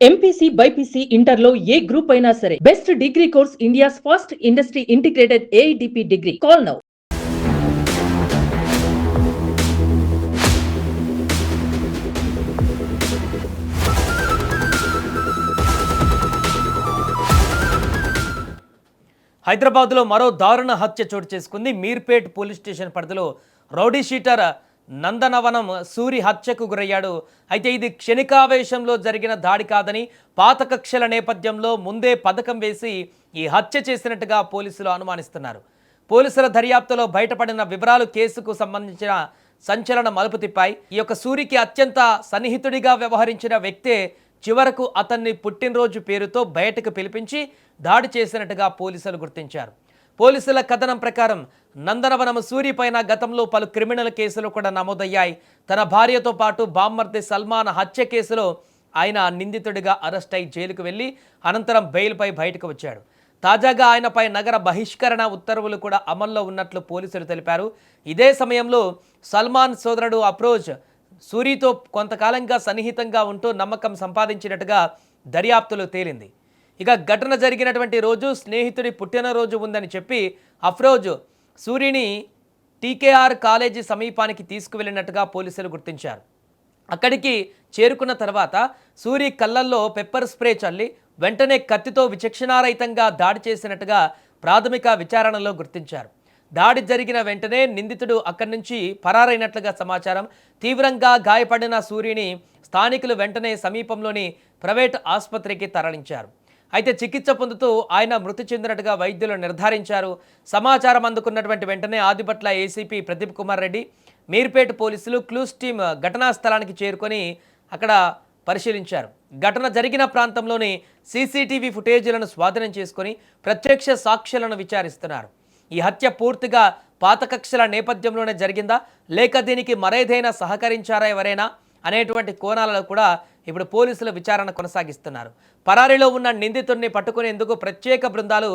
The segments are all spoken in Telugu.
ఎంపీసీ బైపీసీ ఇంటర్లో ఏ గ్రూప్ అయినా సరే best degree course India's first industry integrated AITP degree. Call now. హైదరాబాద్లో మరో దారుణ హత్య చోటు చేసుకుంది. మీర్పేట్ పోలీస్ స్టేషన్ పరిధిలో రౌడీ షీటర్ నందనవనం సూరి హత్యకు గురయ్యాడు. అయితే ఇది క్షణికావేశంలో జరిగిన దాడి కాదని, పాత కక్షల నేపథ్యంలో ముందే పథకం వేసి ఈ హత్య చేసినట్టుగా పోలీసులు అనుమానిస్తున్నారు. పోలీసుల దర్యాప్తులో బయటపడిన వివరాలు కేసుకు సంబంధించిన సంచలన మలుపు తిప్పాయి. ఈ యొక్క సూరికి అత్యంత సన్నిహితుడిగా వ్యవహరించిన వ్యక్తే చివరకు అతన్ని పుట్టినరోజు పేరుతో బయటకు పిలిపించి దాడి చేసినట్టుగా పోలీసులు గుర్తించారు. పోలీసుల కథనం ప్రకారం నందనవనం సూరి పైన గతంలో పలు క్రిమినల్ కేసులు కూడా నమోదయ్యాయి. తన భార్యతో పాటు బామ్మర్ది సల్మాన్ హత్య కేసులో ఆయన నిందితుడిగా అరెస్ట్ అయి జైలుకు వెళ్లి అనంతరం బెయిల్పై బయటకు వచ్చాడు. తాజాగా ఆయనపై నగర బహిష్కరణ ఉత్తర్వులు కూడా అమల్లో ఉన్నట్లు పోలీసులు తెలిపారు. ఇదే సమయంలో సల్మాన్ సోదరుడు అఫ్రోజ్ సూరితో కొంతకాలంగా సన్నిహితంగా ఉంటూ నమ్మకం సంపాదించినట్టుగా దర్యాప్తులో తేలింది. ఇక ఘటన జరిగినటువంటి రోజు స్నేహితుడి పుట్టినరోజు ఉందని చెప్పి అఫ్రోజ్ సూరిని టీకేఆర్ కాలేజీ సమీపానికి తీసుకువెళ్ళినట్టుగా పోలీసులు గుర్తించారు. అక్కడికి చేరుకున్న తర్వాత సూరి కళ్ళల్లో పెప్పర్ స్ప్రే చల్లి వెంటనే కత్తితో విచక్షణారహితంగా దాడి చేసినట్టుగా ప్రాథమిక విచారణలో గుర్తించారు. దాడి జరిగిన వెంటనే నిందితుడు అక్కడి నుంచి పరారైనట్లుగా సమాచారం. తీవ్రంగా గాయపడిన సూరిని స్థానికులు వెంటనే సమీపంలోని ప్రైవేట్ ఆసుపత్రికి తరలించారు. అయితే చికిత్స పొందుతూ ఆయన మృతి చెందినట్టుగా వైద్యులు నిర్ధారించారు. సమాచారం అందుకున్నటువంటి వెంటనే ఆదిబట్ల ఏసీపీ ప్రదీప్ కుమార్ రెడ్డి, మీర్పేట్ పోలీసులు క్లూస్ టీం ఘటనా స్థలానికి చేరుకొని అక్కడ పరిశీలించారు. ఘటన జరిగిన ప్రాంతంలోని సీసీటీవీ ఫుటేజీలను స్వాధీనం చేసుకొని ప్రత్యక్ష సాక్ష్యాలను విచారిస్తున్నారు. ఈ హత్య పూర్తిగా పాత కక్షల నేపథ్యంలోనే జరిగిందా, లేక దీనికి మరేదైనా సహకరించారా ఎవరైనా అనేటువంటి కోణాలలో కూడా ఇప్పుడు పోలీసులు విచారణ కొనసాగిస్తున్నారు. పరారీలో ఉన్న నిందితుడిని పట్టుకునేందుకు ప్రత్యేక బృందాలు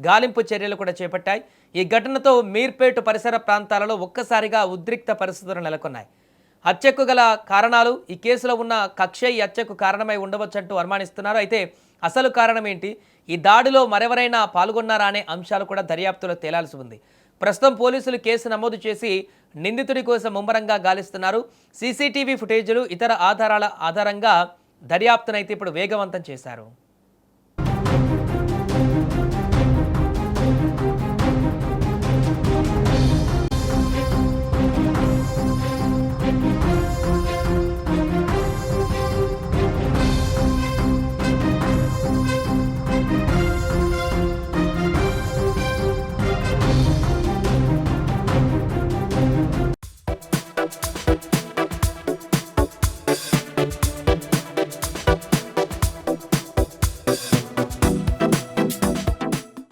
గాలింపు చర్యలు కూడా చేపట్టాయి. ఈ ఘటనతో మీర్పేట్ పరిసర ప్రాంతాలలో ఒక్కసారిగా ఉద్రిక్త పరిస్థితులు నెలకొన్నాయి. హత్యకు గల కారణాలు, ఈ కేసులో ఉన్న కక్ష ఈ హత్యకు కారణమై ఉండవచ్చంటూ అనుమానిస్తున్నారు. అయితే అసలు కారణం ఏంటి, ఈ దాడిలో మరెవరైనా పాల్గొన్నారా అనే అంశాలు కూడా దర్యాప్తులో తేలాల్సి ఉంది. ప్రస్తుతం పోలీసులు కేసు నమోదు చేసి నిందితుడి కోసం ముమ్మరంగా గాలిస్తున్నారు. సీసీటీవీ ఫుటేజీలు, ఇతర ఆధారాల ఆధారంగా దర్యాప్తునైతే ఇప్పుడు వేగవంతం చేశారు.